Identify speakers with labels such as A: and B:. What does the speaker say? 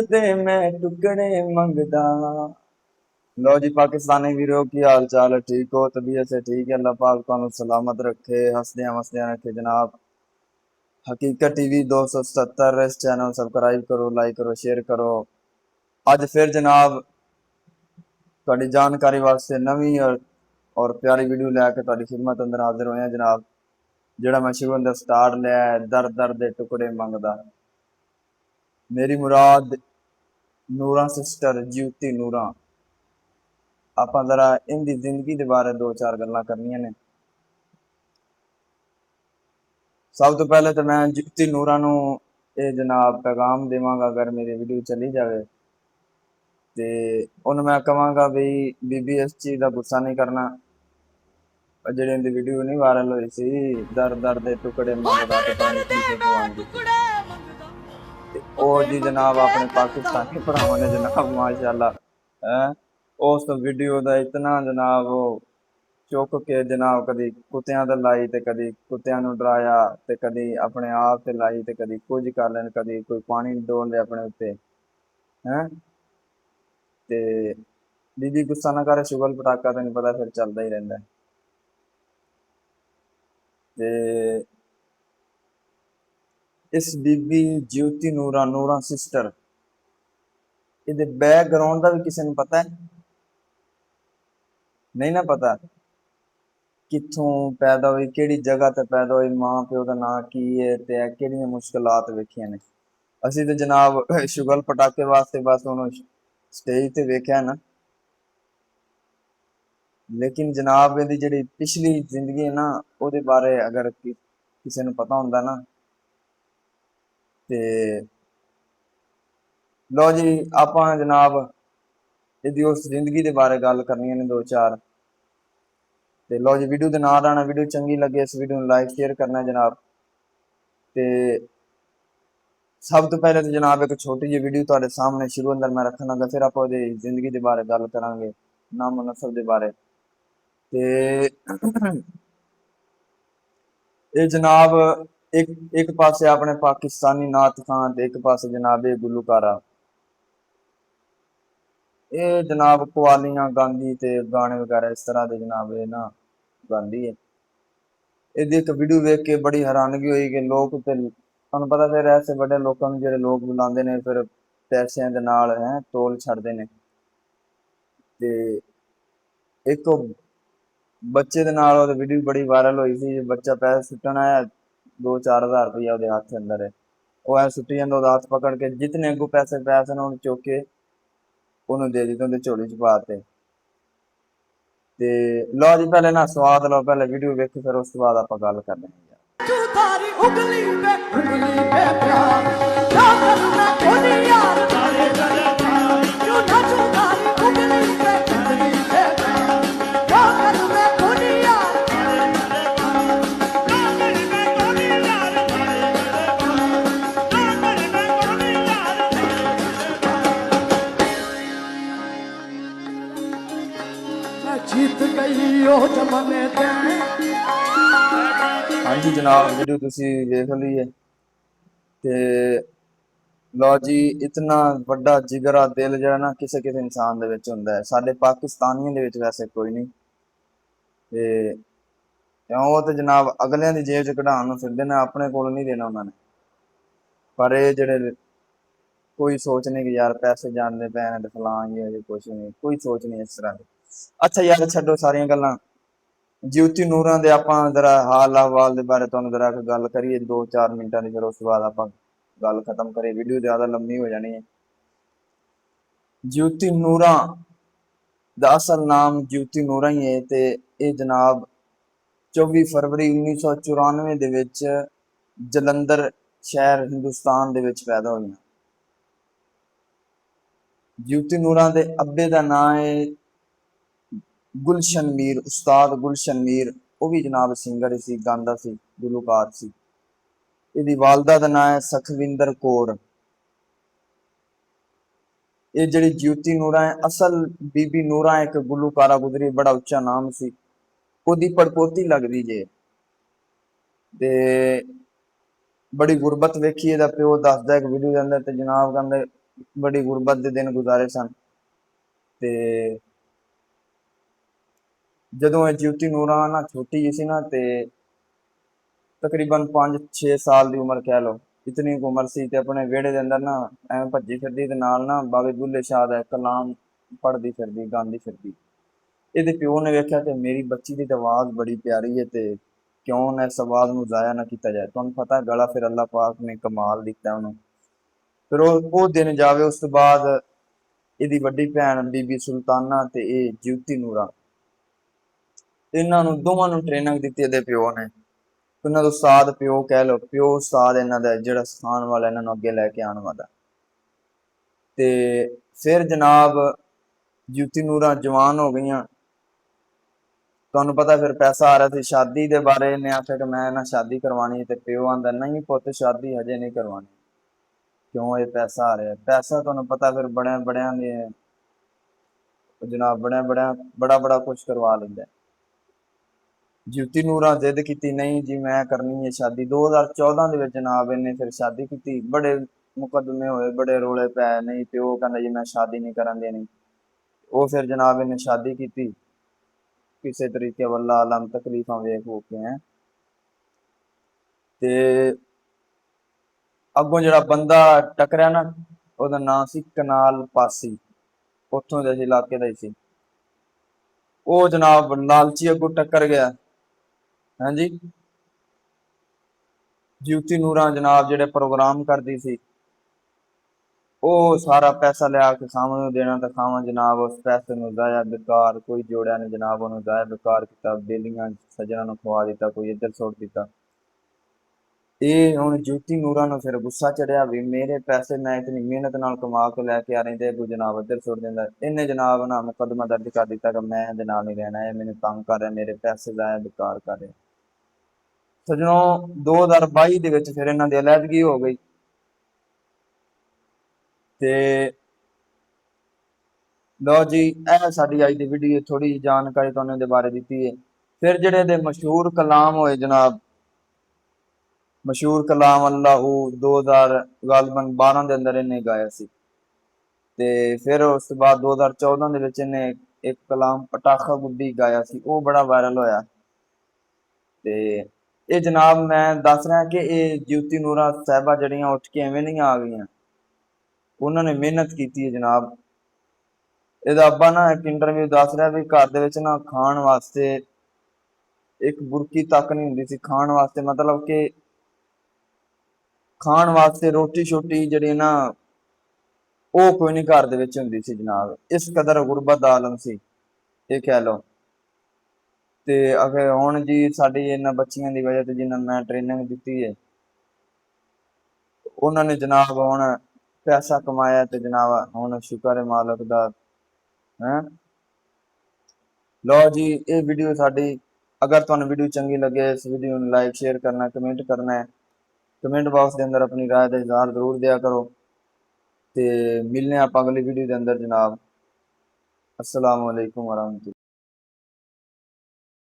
A: दे मैं टुकड़े मंगदा। लो जी पाकिस्तानी वीरो की हाल चाल है, ठीक हो? तबीयत से ठीक है? अल्लाह पाक तुहानू सलामत रखे, हसदियां वसदियां रखे जनाब। हकीकत टीवी 277 इस चैनल सब्सक्राइब करो, लाइक करो, शेयर करो। अज फिर जनाब तुहाडी जानकारी वास्ते नवी और प्यारी वीडियो लैके तुहाडी खिदमत अंदर हाजिर होए हैं जनाब। जेड़ा मैं शुरू अंदर स्टार्ट लिया है, दर दर दे टुकड़े मंगदा। मेरी मुराद नूरा सिस्टर ज्योति नूरा। ਆਪਾਂ जरा इनकी जिंदगी के बारे दो चार गल्लां करनियां ने। सब तो पहले तो मैं ज्योति नूरा नू ये जनाब पैगाम देवांगा, अगर मेरी वीडियो चली जाए तो उन्हें मैं कहांगा बई बीबी इस चीज़ का गुस्सा नहीं करना। जेड़ी इनकी वीडियो नहीं वायरल हुई सी, दर दर दे टुकड़े मंगदा ते पता नहीं की कुछ आंदी सी, ते ओ जी जनाब अपने पाकिस्तानी भरावां ने जनाब माशाअल्लाह है उस वीडियो का इतना जनाब वो चुक के जनाब कदी कुत्तियां ते लाई ते कदी कुत्तियां नू डराया ते कदी अपने आप ते लाई ते कदी कुछ कर लेन, कदी कोई पानी डोल ले अपने उत्ते हैं। ते बीबी गुस्सा ना करे, शुगल पटाका तेन पता फिर चलता ही रहता है। ते इस बीबी ज्योति नूरा नूरा सिस्टर ये बैकग्राउंड का भी किसी ने पता है? नहीं ना पता कित्थों पैदा हुई, केड़ी जगह ते पैदा हुई, मां प्यो का नाम की है ते केड़ियां मुश्किलात वेखियां ने। असी तो जनाब शुगल पटाके वास्ते बस उन्होंने स्टेज ते वेख्या ना, लेकिन जनाब इहदी जिहड़ी पिछली जिंदगी है ना ਉਹਦੇ बारे अगर किसी ने पता होंदा ना ते लो जी आपां जनाब इहदी उस जिंदगी दे बारे गल करनी ने दो चार। ते लो जी वीडियो दे नाल आना, वीडियो चंगी लगे इस वीडियो नूं लाइक शेयर करना जनाब। ते सब तो पहले तो जनाब एक छोटी जी वीडियो तुहाडे सामने शुरू अंदर मैं रखन लगा, फिर आपां ओहदी जिंदगी दे बारे गल करांगे, नामो नस्ब दे बारे। ते ये जनाब एक एक पासे अपने पाकिस्तानी नात खान ते एक पासे जनाब ये गुलूकारा, ये जनाब कवालियां गांदी ते गाने वगैरह इस तरह के जनाब ये ना गांदी है। ਇਹਦੀ एक वीडियो वेख के बड़ी हैरानगी हुई कि लोग ते ਤੁਹਾਨੂੰ पता फिर ऐसे बड़े लोगों ਨੂੰ ਜਿਹੜੇ लोग बुलाते हैं फिर पैसों के नाल है तोल छड़ते हैं। ते एक बच्चे के नाल ਉਹਦੀ वीडियो बड़ी वायरल हुई सी, बच्चा पैसे सुट्टन आया 2-4 हज़ार रुपया ਉਹਦੇ हथ अंदर है, वो ऐ सुट्टी ਜਾਂਦਾ ਉਹਦਾ हथ पकड़ के जितने अगू पैसे पैसे ने ਉਹਨੂੰ चुक के ਉਹਨੂੰ दे ਦਿੱਤੇ, ਉਹਦੇ ਝੋਲੀ ਚ ਪਾਤੇ। ਤੇ ਲਓ ਜੀ ਪਹਿਲੇ ਨਾ ਸਵਾਦ ਲਓ, ਪਹਿਲੇ ਵੀਡੀਓ ਵੇਖੋ ਫਿਰ ਉਸ ਤੋਂ ਬਾਅਦ ਆਪਾਂ ਗੱਲ ਕਰਦੇ ਹਾਂ।
B: तारी उंगली पे प्यार क्या करना कोनी यार तारे गले क्यों नाचूं तारी उंगली पे प्यार क्या करना कोनी यार तारे गले क्या करना कोनी यार तारे गले क्या करना कोनी यार मैं जीत गई ओ जमाने ते।
A: हाँ जी जनाब वीडियो तुसी देख ली है। ते लो जी इतना वड्डा जिगरा दिल जो ना किसी किसी इंसान दे विच हुंदा है, साडे पाकिस्तानियों दे विच वैसे कोई नहीं। ते क्यों वो तो जनाब अगलियां दी जेब च कढाण नूं फिरदे ने, अपने कोल नहीं देना उन्होंने। पर ये जेड़े कोई सोच नहीं कि यार पैसे जानते पे ने फलां ये कुछ नहीं, कोई सोच नहीं इस तरह की। अच्छा यार छड्डो सारियां गल्लां, ज्योति नूरा दे आपां जरा हाल अहवाल दे बारे तुहानूं जरा गल करिए 2-4 मिनटां दी, फिर उस बाद आपां गल खत्म करिए, वीडियो ज़्यादा लंबी हो जानी है। ज्योति नूरा दा असल नाम ज्योति नूरा ही है ते ये जनाब 24 फरवरी 1994 दे विच जलंधर शहर हिंदुस्तान दे विच पैदा हुई। ज्योति नूरा दे अब्बे दा नाम है गुलशन मीर, उस्ताद गुलशन मीर, वो भी जनाब सिंगर सी, गांदा सी, गुलूकार सी। ਇਹਦੀ वालदा ਦਾ नाम है सखविंदर कौर। ये जड़ी ज्योति नूरा है असल बीबी नूरा एक गुलूकारा गुजरी, बड़ा उच्चा नाम सी, ओदी पड़पोती लगदी जे। ते बड़ी गुरबत वेखी एदा प्यो दसदा एक वीडियो के अंदर, ते जनाब कहंदे ਬੜੀ ਗੁਰਬਤ ਦੇ ਦਿਨ ਗੁਜ਼ਾਰੇ ਸਨ। ਤੇ ਜਦੋਂ ਇਹ ਜਿਉਤੀ ਨੂਰਾਂ ਨਾ ਛੋਟੀ ਜਿਹੀ ਸੀ ਨਾ, ਤੇ ਤਕਰੀਬਨ 5-6 ਸਾਲ ਦੀ ਉਮਰ ਕਹਿ ਲਓ, ਇਤਨੀ ਕੁ ਉਮਰ ਸੀ, ਤੇ ਆਪਣੇ ਵਿਹੜੇ ਦੇ ਅੰਦਰ ਨਾ ਐਵੇਂ ਭੱਜੀ ਫਿਰਦੀ, ਤੇ ਨਾਲ ਨਾ ਬਾਬੇ ਬੁੱਲੇ ਸ਼ਾਹ ਦਾ ਕਲਾਮ ਪੜ੍ਹਦੀ ਫਿਰਦੀ, ਗਾਉਂਦੀ ਫਿਰਦੀ। ਇਹਦੇ ਪਿਓ ਨੇ ਵੇਖਿਆ ਕਿ ਮੇਰੀ ਬੱਚੀ ਦੀ ਤਾਂ ਆਵਾਜ਼ ਬੜੀ ਪਿਆਰੀ ਹੈ, ਤੇ ਕਿਉਂ ਨਾ ਇਸ ਆਵਾਜ਼ ਨੂੰ ਜ਼ਾਇਆ ਨਾ ਕੀਤਾ ਜਾਏ। ਤੁਹਾਨੂੰ ਪਤਾ ਗਲਾ ਫਿਰ ਅੱਲਾਹ ਪਾਕ ਨੇ ਕਮਾਲ ਦਿੱਤਾ ਉਹਨੂੰ। ਫਿਰ ਉਹ ਦਿਨ ਜਾਵੇ, ਉਸ ਤੋਂ ਬਾਅਦ ਇਹਦੀ ਵੱਡੀ ਭੈਣ ਬੀਬੀ ਸੁਲਤਾਨਾ ਤੇ ਇਹ ਜਿਉਤੀ ਨੂਰਾ, ਇਹਨਾਂ ਨੂੰ ਦੋਵਾਂ ਨੂੰ ਟ੍ਰੇਨਿੰਗ ਦਿੱਤੀ ਇਹਦੇ ਪਿਓ ਨੇ। ਉਹਨਾਂ ਦਾ ਉਸਤਾਦ ਪਿਓ ਕਹਿ ਲਓ, ਪਿਓ ਉਸਤਾਦ ਇਹਨਾਂ ਦਾ ਜਿਹੜਾ ਸਿਖਾਉਣ ਵਾਲਾ, ਇਹਨਾਂ ਨੂੰ ਅੱਗੇ ਲੈ ਕੇ ਆਉਣ ਵਾਲਾ। ਤੇ ਫਿਰ ਜਨਾਬ ਜਿਉਤੀ ਨੂਰਾਂ ਜਵਾਨ ਹੋ ਗਈਆਂ। ਤੁਹਾਨੂੰ ਪਤਾ ਫਿਰ ਪੈਸਾ ਆ ਰਿਹਾ ਸੀ ਸ਼ਾਦੀ ਦੇ ਬਾਰੇ। ਇਹਨੇ ਆਖਿਆ ਕਿ ਮੈਂ ਨਾ ਸ਼ਾਦੀ ਕਰਵਾਉਣੀ, ਤੇ ਪਿਓ ਆਂਦਾ ਨਹੀਂ ਪੁੱਤ, ਸ਼ਾਦੀ ਹਜੇ ਨਹੀਂ ਕਰਵਾਉਣੀ। ਕਿਉਂ? ਇਹ ਪੈਸਾ ਆ ਰਿਹਾ। ਪੈਸਾ ਤੁਹਾਨੂੰ ਪਤਾ ਫਿਰ ਬੜਿਆਂ ਦੇ ਜਨਾਬ, ਬੜਾ ਕੁਛ ਕਰਵਾ ਲੈਂਦਾ। ਜਿਉਤੀ ਨੂਰਾਂ ਜ਼ਿੱਦ ਕੀਤੀ, ਨਹੀਂ ਜੀ ਮੈਂ ਕਰਨੀ ਹੈ ਸ਼ਾਦੀ। 2014 ਦੇ ਵਿੱਚ ਜਨਾਬ ਇਹਨੇ ਫਿਰ ਸ਼ਾਦੀ ਕੀਤੀ। ਬੜੇ ਮੁਕੱਦਮੇ ਹੋਏ, ਬੜੇ ਰੋਲੇ ਪਏ, ਨਹੀਂ ਪਿਓ ਕਹਿੰਦਾ ਜੀ ਮੈਂ ਸ਼ਾਦੀ ਨਹੀਂ ਕਰਨ ਦੇਣੀ। ਉਹ ਫਿਰ ਜਨਾਬ ਇਹਨੇ ਸ਼ਾਦੀ ਕੀਤੀ ਕਿਸੇ ਤਰੀਕੇ, ਵੱਲਾ ਆਲਮ ਤਕਲੀਫਾਂ ਵੇਖ ਹੋ ਕੇ ਹੈ। ਤੇ ਅੱਗੋਂ ਜਿਹੜਾ ਬੰਦਾ ਟੱਕਰਿਆ ਨਾ, ਉਹਦਾ ਨਾਂ ਸੀ ਕਨਾਲ ਪਾਸੀ, ਉੱਥੋਂ ਦੇ ਇਲਾਕੇ ਦਾ ਹੀ ਸੀ। ਉਹ ਜਨਾਬ ਲਾਲਚੀ ਅੱਗੋਂ ਟੱਕਰ ਗਿਆ। ਹਾਂਜੀ, ਜਿਉਤੀ ਨੂਰਾਂ ਜਨਾਬ ਜਿਹੜੇ ਪ੍ਰੋਗਰਾਮ ਕਰਦੀ ਸੀ, ਉਹ ਸਾਰਾ ਪੈਸਾ ਲਿਆ ਕੇ ਖਾਵਾਂ ਨੂੰ ਦੇਣਾ, ਤਾਂ ਖਾਵਾਂ ਜਨਾਬ ਉਸ ਪੈਸੇ ਨੂੰ ਜ਼ਾਇਆ ਬੇਕਾਰ, ਕੋਈ ਜੋੜਿਆ ਨੇ ਜਨਾਬ, ਉਹਨੂੰ ਜ਼ਾਇਆ ਬੇਕਾਰ ਕੀਤਾ। ਬੇਲੀਆਂ ਸੱਜਣਾ ਨੂੰ ਖਵਾ ਦਿੱਤਾ, ਕੋਈ ਇੱਧਰ ਸੁੱਟ ਦਿੱਤਾ। ਇਹ ਹੁਣ ਜਿਉਤੀ ਨੂਰਾਂ ਨੂੰ ਫਿਰ ਗੁੱਸਾ ਚੜਿਆ ਵੀ ਮੇਰੇ ਪੈਸੇ ਮੈਂ ਇਤਨੀ ਮਿਹਨਤ ਨਾਲ ਕਮਾ ਕੇ ਲੈ ਕੇ ਆ ਰਹੀ, ਤੇ ਕੋਈ ਜਨਾਬ ਇੱਧਰ ਸੁੱਟ ਦਿੰਦਾ। ਇਹਨੇ ਜਨਾਬ ਨਾ ਮੁਕੱਦਮਾ ਦਰਜ ਕਰ ਦਿੱਤਾ ਕਿ ਮੈਂ ਇਹਦੇ ਨਾਲ ਨਹੀਂ ਰਹਿਣਾ, ਇਹ ਮੈਨੂੰ ਤੰਗ ਕਰ ਰਿਹਾ, ਮੇਰੇ ਪੈਸੇ ਜ਼ਾਇਆ ਬੇਕਾਰ ਕਰ ਰਿਹਾ। ਸਜਣੋਂ 2022 ਦੇ ਵਿੱਚ ਫਿਰ ਇਹਨਾਂ ਦੀ ਅਲਹਿਦਗੀ ਹੋ ਗਈ। ਤੇ ਲਓ ਜੀ, ਇਹ ਸਾਡੀ ਅੱਜ ਦੀ ਵੀਡੀਓ, ਥੋੜੀ ਜਿਹੀ ਜਾਣਕਾਰੀ ਤੁਹਾਨੂੰ ਇਹਦੇ ਬਾਰੇ ਦਿੱਤੀ ਹੈ। ਫਿਰ ਜਿਹੜੇ ਇਹਦੇ ਮਸ਼ਹੂਰ ਕਲਾਮ ਹੋਏ ਜਨਾਬ, ਮਸ਼ਹੂਰ ਕਲਾਮ ਅੱਲਾਹੂ 2012 ਦੇ ਅੰਦਰ ਇਹਨੇ ਗਾਇਆ ਸੀ। ਤੇ ਫਿਰ ਉਸ ਤੋਂ ਬਾਅਦ 2014 ਦੇ ਵਿੱਚ ਇਹਨੇ ਇੱਕ ਕਲਾਮ ਪਟਾਖਾ ਗੁੱਡੀ ਗਾਇਆ ਸੀ, ਉਹ ਬੜਾ ਵਾਇਰਲ ਹੋਇਆ। ਤੇ ਇਹ ਜਨਾਬ ਮੈਂ ਦੱਸ ਰਿਹਾ ਕਿ ਇਹ ਜਿਉਤੀ ਨੂਰਾਂ ਸਾਹਿਬਾ ਜਿਹੜੀਆਂ ਉੱਠ ਕੇ ਐਵੇਂ ਨਹੀਂ ਆ ਗਈਆਂ, ਉਹਨਾਂ ਨੇ ਮਿਹਨਤ ਕੀਤੀ ਹੈ ਜਨਾਬ। ਇਹਦਾ ਅੱਬਾ ਨਾ ਇੱਕ ਇੰਟਰਵਿਊ ਦੱਸ ਰਿਹਾ ਵੀ ਘਰ ਦੇ ਵਿੱਚ ਨਾ ਖਾਣ ਵਾਸਤੇ ਇੱਕ ਬੁਰਕੀ ਤੱਕ ਨਹੀਂ ਹੁੰਦੀ ਸੀ। ਖਾਣ ਵਾਸਤੇ ਮਤਲਬ ਕਿ ਖਾਣ ਵਾਸਤੇ ਰੋਟੀ ਛੋਟੀ ਜਿਹੜੀ ਨਾ, ਉਹ ਕੋਈ ਨਹੀਂ ਘਰ ਦੇ ਵਿੱਚ ਹੁੰਦੀ ਸੀ ਜਨਾਬ। ਇਸ ਕਦਰ ਗੁਰਬਤ ਦਾ ਆਲਮ ਸੀ, ਇਹ ਕਹਿ ਲਓ। ਤੇ ਅਗਰ ਹੁਣ ਜੀ ਸਾਡੀ ਇਹਨਾਂ ਬੱਚੀਆਂ ਦੀ ਵਜ੍ਹਾ ਤੇ ਜਿਨ੍ਹਾਂ ਮੈਂ ਟ੍ਰੇਨਿੰਗ ਦਿੱਤੀ ਹੈ, ਉਹਨਾਂ ਨੇ ਜਨਾਬ ਹੁਣ ਪੈਸਾ ਕਮਾਇਆ, ਤੇ ਜਨਾਬ ਹੁਣ ਸ਼ੁਕਰ ਹੈ ਮਾਲਕ ਦਾ ਹੈ। ਲਓ ਜੀ, ਇਹ ਵੀਡੀਓ ਸਾਡੀ, ਅਗਰ ਤੁਹਾਨੂੰ ਵੀਡੀਓ ਚੰਗੀ ਲੱਗੇ, ਇਸ ਵੀਡੀਓ ਨੂੰ ਲਾਈਕ ਸ਼ੇਅਰ ਕਰਨਾ, ਕਮੈਂਟ ਕਰਨਾ ਹੈ। ਕਮੈਂਟ ਬਾਕਸ ਦੇ ਅੰਦਰ ਆਪਣੀ ਰਾਏ ਦਾ ਇਜ਼ਹਾਰ ਜ਼ਰੂਰ ਦਿਆ ਕਰੋ। ਤੇ ਮਿਲਨੇ ਆਪਾਂ ਅਗਲੀ ਵੀਡੀਓ ਦੇ ਅੰਦਰ ਜਨਾਬ। अस्सलाम वालेकुम वरहमतुल्लाह।